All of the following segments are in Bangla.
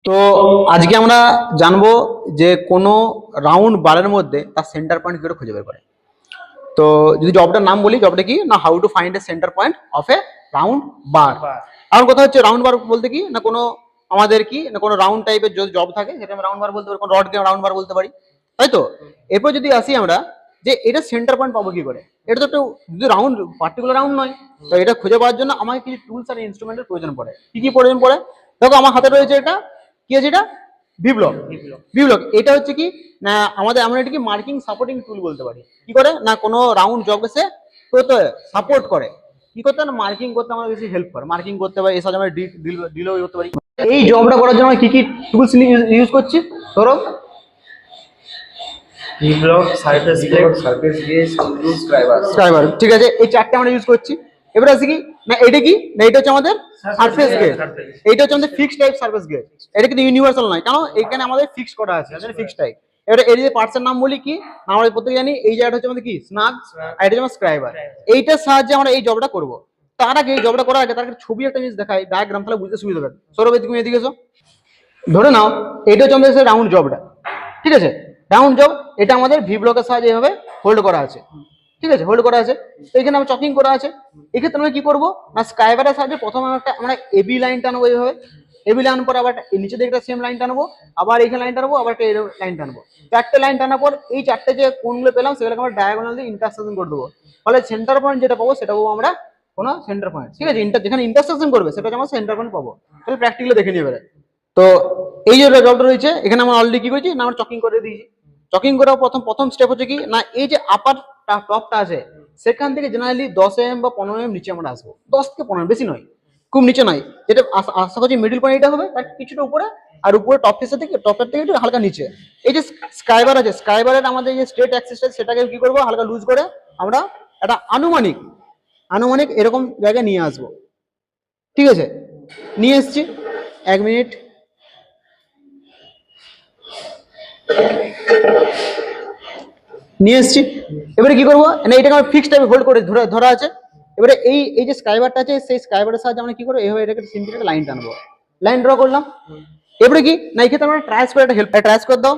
তো আজকে আমরা জানবো যে কোনো রাউন্ড বারের মধ্যে তার সেন্টার পয়েন্ট কি করে খুঁজে বের করে। তো যদি জবটার নাম বলি, জবটা কি না, how to find a centre point of A round bar. এখন কথা হচ্ছে রাউন্ড বার বলতে কি না, কোনো আমাদের কি না কোনো রাউন্ড টাইপের যদি জব থাকে সেটা আমরা রাউন্ড বার বলতে পারি, কোনো রড গেম রাউন্ড বার বলতে পারি, তাই তো। এরপর যদি আসি আমরা যে এটা সেন্টার পয়েন্ট পাবো কি করে, এটা তো একটু যদি রাউন্ড পার্টিকুলার রাউন্ড নয়, তো এটা খুঁজে পাওয়ার জন্য আমাকে কিছু টুলস আর ইনস্ট্রুমেন্টের প্রয়োজন পড়ে। কি কি প্রয়োজন পড়ে দেখো, আমার হাতে রয়েছে এটা, কি আছে এটা, ভিব্লক। ভিব্লক এটা হচ্ছে কি না আমাদের আমরা এটাকে মার্কিং সাপোর্টিং টুল বলতে পারি। কি করে না কোনো রাউন্ড জবকে সে সাপোর্ট করে, কি করতে না মার্কিং করতে আমাদের বেশি হেল্প করে, মার্কিং করতে পারি, এসব আমরা ডিলও করতে পারি। এই জবটা করার জন্য কি কি টুলস ইউজ করছি ধরো, ভিব্লক, সারফেস গেজ, স্ক্রাইবার, ঠিক আছে, এই চারটে আমরা ইউজ করছি। এবার আছে কি না এটা কি না এটা হচ্ছে আমাদের সারফেস গেজ, এইটা হচ্ছে আমাদের ফিক্সড টাইপ সারফেস গেজ। এটা কিন্তু ইউনিভার্সাল নয়, কারণ এখানে আমাদের ফিক্স করা আছে, ফিক্সড টাইপ। এবারে এর যে পার্টসের নাম বলি কি আমরা প্রত্যেকে জানি, এই জায়গাটা হচ্ছে আমাদের কি স্নাগ, আর এটা হচ্ছে স্ক্রাইবার। এইটার সাহায্যে আমরা এই জবটা করব। তার আগে এই জবটা করার আগে তার একটা ছবি একটা জিনিস দেখাই, ডায়াগ্রাম, তাহলে বুঝতে সুবিধা হবে। সৌরভ তুমি এদিকে এসো। ধরে নাও এটা হচ্ছে আমাদের রাউন্ড জবটা, ঠিক আছে, রাউন্ড জব। এটা আমাদের ভি ব্লকের সাহায্যে এভাবে হোল্ড করা আছে, ঠিক আছে, হোল্ড করা আছে। তো এখানে আমরা চকিং করা আছে। এক্ষেত্রে আমরা কি করবো না স্ক্রাইবারের সাহায্যে প্রথমে আমরা এবি লাইন টানবো, এইভাবে এবি লাইন পর আবার নিচে দিকে একটা সেম লাইন টানবো, আবার এইখানে লাইন টানবো, আবার একটা লাইন টানবো। চারটে লাইন টানার পর এই চারটে যে কোণগুলো পেলাম সেগুলোকে আমরা ডায়াগোনাল দিয়ে ইন্টারসেকশন করে দেবো। ফলে সেন্টার পয়েন্ট যেটা পাবো সেটা পাবো আমরা কোনো সেন্টার পয়েন্ট, ঠিক আছে। যেখানে ইন্টারসেকশন করবে সেটা আমরা সেন্টার পয়েন্ট পাবো। তাহলে প্র্যাকটিক্যালি দেখে নিয়ে এবারে। তো এই যে রেজাল্ট রয়েছে এখানে আমরা অলরেডি কি করেছি না আমরা চকিং করে দিয়েছি। চকিং করার প্রথম স্টেপ হচ্ছে কি না এই যে আপার টপটা আছে সেখান থেকে জেনারেলি 10 mm বা 15 mm নিচে আমরা আসবো, 10 থেকে 15, বেশি নয়, খুব নিচে নয়। যেটা আশা করছি মিডল পয়েন্ট এটা হবে, তার কিছুটা উপরে, আর উপরে টপের থেকে একটু হালকা নিচে। এই যে স্ক্রাইবার আছে, স্ক্রাইবারের আমাদের যে স্ট্রেট অ্যাক্সিসটা সেটাকে কি করবো হালকা লুজ করে আমরা একটা আনুমানিক এরকম জায়গায় নিয়ে আসবো, ঠিক আছে। নিয়ে এসছি, 1 মিনিট। নিয়ে এসছি, এবারে কি করবো না এটাকে আমরা ফিক্সড টাইপে হোল্ড করে ধরা আছে। এবারে এই যে স্ক্রাইবারটা আছে সেই স্ক্রাইবারের সাহায্যে আমরা কি করবো এইভাবে এটাকে সিম্পল একটা লাইন টানবো, লাইন ড্র করলাম। এবারে কি না এই ক্ষেত্রে আমরা ট্রায়াস করে একটা হেল্প, ট্রায়াস করে দাও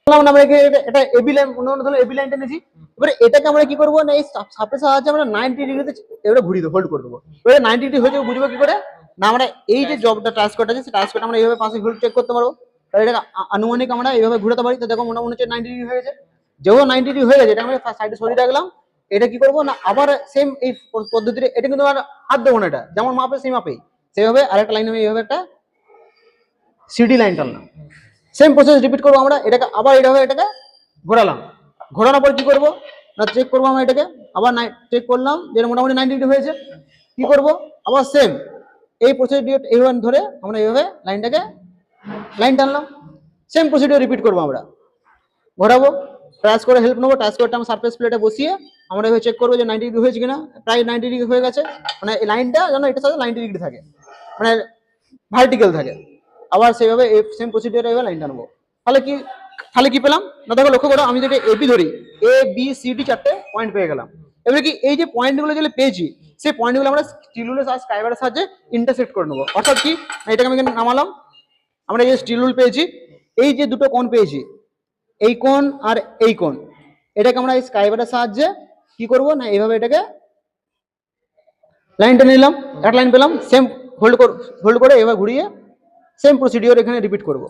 বললাম আমরা এটা এবি লাইন, অন্য ধরো এবি লাইনটা নিয়েছি। এবারে এটাকে আমরা কি করবো না এই সাপের সাহায্যে আমরা 90 ডিগ্রিতে এবারে ঘুরিয়ে দেবো, হোল্ড করে দেবো। এবারে 90 ডিগ্রি হয়ে যাবে, বুঝবো কি করে না আমরা এই যে জবটা ট্রায়াস করতে আছে সেই ট্রায়াস করতে আমরা এইভাবে পাশে হোল্ড চেক করতে পারবো। তাহলে এটাকে আনুমানিক আমরা এইভাবে ঘুরাতে পারি। তো দেখো মোটামুটি হচ্ছে 90 ডিগ্রি হয়ে গেছে। যেহেতু 90 ডিগ্রি হয়ে গেছে এটা আমরা সাইডে সরিয়ে রাখলাম। এটা কি করবো না আবার সেম এই পদ্ধতিতে, এটা কিন্তু আমরা হাত দেবো না, এটা যেমন মাপে সেই মাপেই সেভাবে আরেকটা লাইন আমি এইভাবে একটা সিডি লাইন টানলাম। সেম প্রসেস রিপিট করবো আমরা। এটাকে আবার এইভাবে এটাকে ঘোরালাম, ঘোরানোর পর কি করবো না চেক করবো আমরা এটাকে, আবার চেক করলাম যেটা মোটামুটি 90 ডিগ্রি হয়েছে। কি করবো আবার সেম এই প্রসিডিওর এইভাবে ধরে আমরা এইভাবে লাইনটাকে লাইন টানলাম। সেম প্রসিডিওর রিপিট করবো আমরা, ঘোরাবো, ট্রায়াস করে হেল্প নেবো। ট্রায়াস করতে আমরা সারফেস প্লেটে বসিয়ে আমরা এভাবে চেক করবো যে 90 ডিগ্রি হয়েছে কিনা। প্রায় 90 ডিগ্রি হয়ে গেছে, মানে এই লাইনটা যেন এটার সাথে 90 ডিগ্রি থাকে, মানে ভার্টিক্যাল থাকে। আবার সেইভাবে সেম প্রসিডিওরে এভাবে লাইন টানবো। তাহলে কি পেলাম না দেখো, লক্ষ্য করো আমি যদি এবি ধরি, এ বি সি ডি চারটে পয়েন্ট পেয়ে গেলাম। এবারে কি এই যে পয়েন্টগুলো যেগুলো পেয়েছি সেই পয়েন্টগুলো আমরা স্টিল রুলের সাহায্যে স্ক্রাইবারের সাহায্যে ইন্টারসেক্ট করে নেবো। অর্থাৎ কি এটাকে আমি এখানে নামালাম, আমরা এই যে স্টিল রুল পেয়েছি, এই যে দুটো কোণ পেয়েছি, এই কোণ আর এই কোণ, এটাকে আমরা এই স্ক্রাইবারের সাহায্যে কি করবো না এইভাবে এটাকে লাইনটা নিলাম, একটা লাইন পেলাম। সেম হোল্ড করে এবার ঘুরিয়ে সেম প্রসিডিওর এখানে রিপিট করব,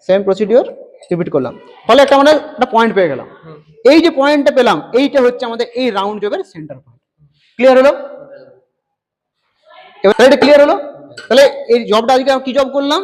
সেম প্রসিডিওর রিপিট করলাম। ফলে আমরা একটা পয়েন্ট পেয়ে গেলাম। এই যে পয়েন্টটা পেলাম এইটা হচ্ছে আমাদের এই রাউন্ড জবের সেন্টার পয়েন্ট। ক্লিয়ার হলো? এবার এটা ক্লিয়ার হলো? তাহলে এই জবটা আজকে কি জব করলাম,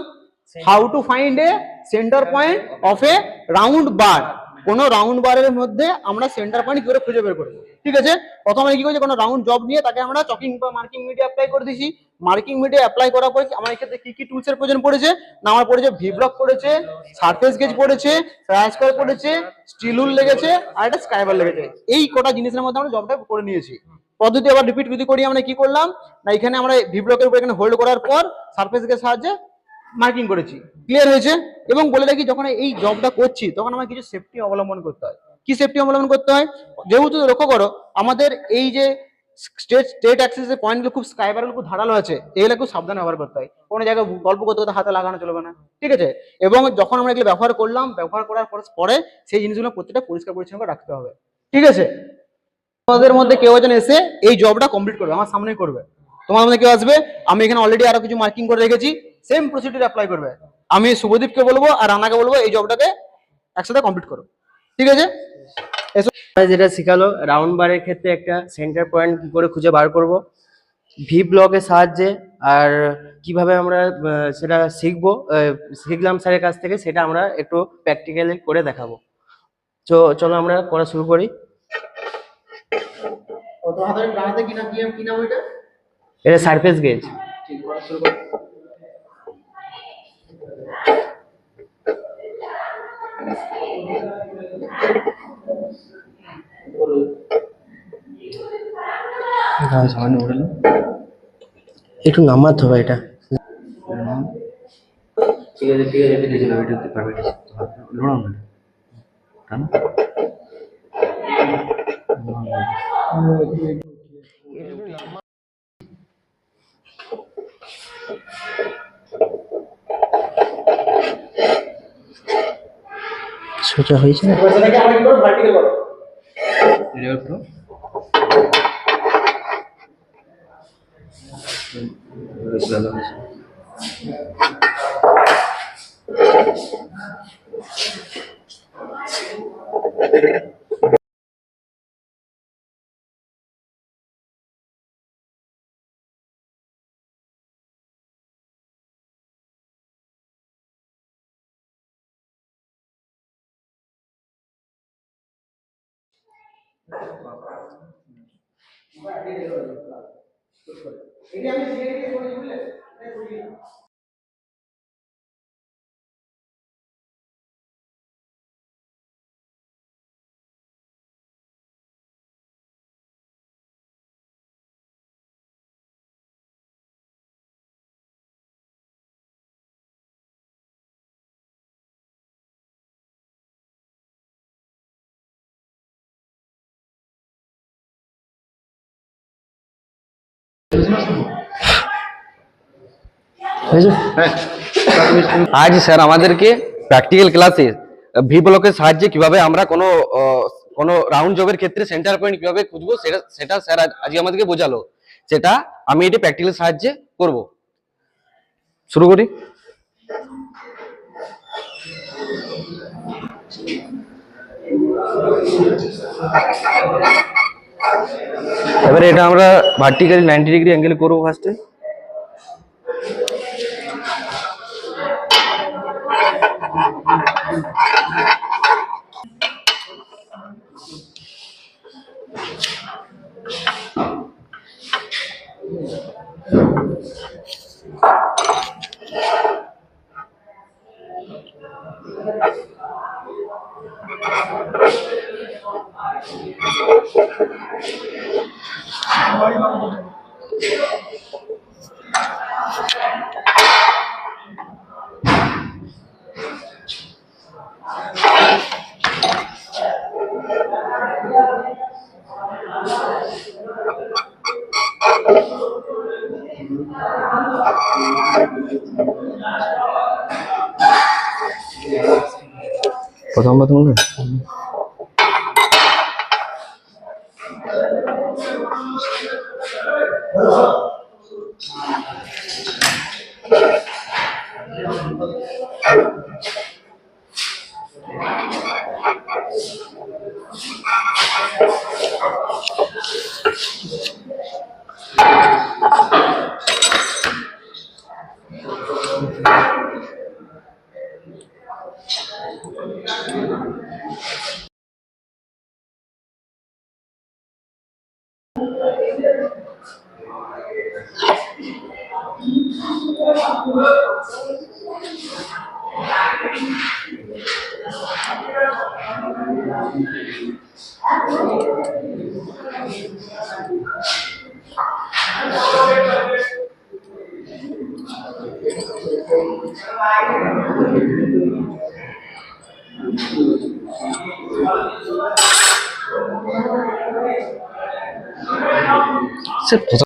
how to find a centre point of A round bar. কোন রাউন্ড বারের মধ্যে আমরা সেন্টার পয়েন্ট কি করে খুঁজে বের করবো, ঠিক আছে। প্রথমে কি করছি, কোনো রাউন্ড জব নিয়ে তাকে আমরা চকিং বা মার্কিং মিডিয়া অ্যাপ্লাই করে দিয়েছি। মার্কিং মিডিয়া অ্যাপ্লাই করার পর আমার এক্ষেত্রে কি কি টুলস এর প্রয়োজন পড়েছে না, আমার পড়েছে ভি ব্লক পড়েছে, সারফেস গেজ পড়েছে, ট্রায়াস্কার পড়েছে, স্টিল রুল লেগেছে, আর একটা স্ক্রাইবার লেগেছে। এই কটা জিনিসের মধ্যে আমরা জবটা করে নিয়েছি। পদ্ধতি আবার রিপিট যদি করি আমরা কি করলাম না এখানে আমরা ভি ব্লকের উপর এখানে হোল্ড করার পর সারফেস গেজের সাহায্যে মার্কিং করেছি। ক্লিয়ার হয়েছে? এবং বলে রাখি যখন এই জবটা করছি তখন আমার কিছু সেফটি অবলম্বন করতে হয়। কি সেফটি অবলম্বন করতে হয়, যেহেতু লক্ষ্য করো আমাদের এই যে স্ট্রেট অ্যাক্সিসের পয়েন্টগুলো খুব স্কাইবারগুলো খুব ধারালো আছে, এগুলো খুব সাবধানে ব্যবহার করতে হয়, কোনো জায়গায় গল্প করতে করতে হাতে লাগানো চলবে না, ঠিক আছে। এবং যখন আমরা এগুলো ব্যবহার করলাম, ব্যবহার করার পরে সেই জিনিসগুলো প্রত্যেকটা পরিষ্কার পরিচ্ছন্ন করে রাখতে হবে, ঠিক আছে। তোমাদের মধ্যে কেউ একজন এসে এই জবটা কমপ্লিট করবে, আমার সামনেই করবে। তোমাদের মধ্যে কেউ আসবে, আমি এখানে অলরেডি আরো কিছু মার্কিং করে রেখেছি, সেম প্রসিডিউর অ্যাপ্লাই করবে। আমি শুভদীপকে বলবো আর রানাকে বলবো এই জবটাকে একসাথে কমপ্লিট করো, ঠিক আছে। যেটা শিখালো রাউন্ড বারের ক্ষেত্রে একটা সেন্টার পয়েন্ট কি করে খুঁজে বার করব, ভি ব্লকের সাহায্যে, আর কিভাবে আমরা সেটা শিখবো, শিখলাম স্যারের কাছ থেকে, সেটা আমরা একটু প্র্যাকটিক্যালি করে দেখাবো। তো চলো আমরা করা শুরু করি। এটা সারফেস গেজ। একটু নামাতে হবে এটা। ঠিক আছে ঠিক আছে, এটা দিয়েছিল এটা পারফেক্ট লোড়াও না কেন সোজা হয়েছে না? সেটাকে আমরা কি করব, ভার্টিক্যাল করব। এটা একটু ভালো হয়েছে। আজ স্যার আমাদেরকে প্র্যাকটিক্যাল ক্লাসে ভি ব্লকের সাহায্যে কিভাবে আমরা কোনো রাউন্ড জবের ক্ষেত্রে সেন্টার পয়েন্ট কিভাবে খুঁজবো সেটা সেটা স্যার আজকে আমাদেরকে বোঝালো। সেটা আমি এটি প্র্যাকটিক্যাল সাহায্যে করব। শুরু করি। এবারে এটা আমরা ভার্টিক্যালি 90 ডিগ্রি অ্যাঙ্গেল করবো ফার্স্টে। প্রথম প্রথম সে